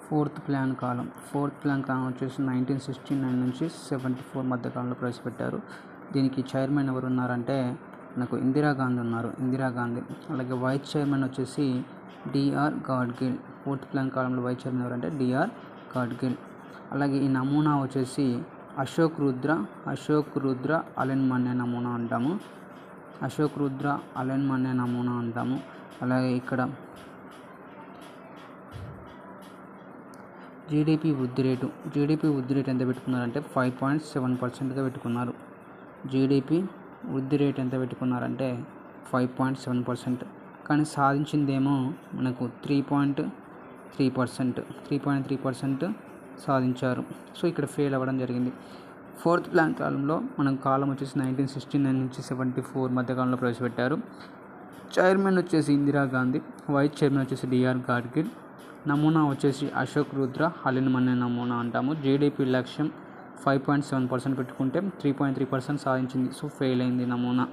Fourth plan కాలం వచ్చేసి 1969 నుంచి 74 మధ్య కాలంలో ప్రవేశపెట్టారు. దీనికి చైర్మన్ ఎవరు ఉన్నారంటే మనకు ఇందిరాగాంధీ ఉన్నారు. అలాగే వైస్ చైర్మన్ వచ్చేసి డిఆర్ గాడ్గిల్. ఫోర్త్ ప్లాన్ కాలంలో వైస్ చైర్మన్ ఎవరంటే డిఆర్ గాడ్గిల్. అలాగే ఈ నమూనా వచ్చేసి అశోక్ రుద్ర అలెన్మన్నే నమూనా అంటాము. అలాగే ఇక్కడ జీడిపి వృద్ధి రేటు ఎంత పెట్టుకున్నారంటే 5.7%గా పెట్టుకున్నారు. జీడిపి వృద్ధి రేటు ఎంత పెట్టుకున్నారంటే 5.7%. కానీ సాధించిందేమో మనకు 3.3% సాధించారు. సో ఇక్కడ ఫెయిల్ అవ్వడం జరిగింది. ఫోర్త్ ప్లాన్ కాలంలో కాలం వచ్చేసి 1969 నుంచి 74 మధ్యకాలంలో ప్రవేశపెట్టారు. చైర్మన్ వచ్చేసి ఇందిరాగాంధీ, వైస్ చైర్మన్ వచ్చేసి డిఆర్ గాడ్గిల్. నమూనా వచ్చేసి అశోక్ రుద్ర అలెన్మన్నే నమూనా అంటాము. జీడిపి లక్ష్యం 5.7% పెట్టుకుంటే 3.3% సాధించింది. సో ఫెయిల్ అయింది నమూనా.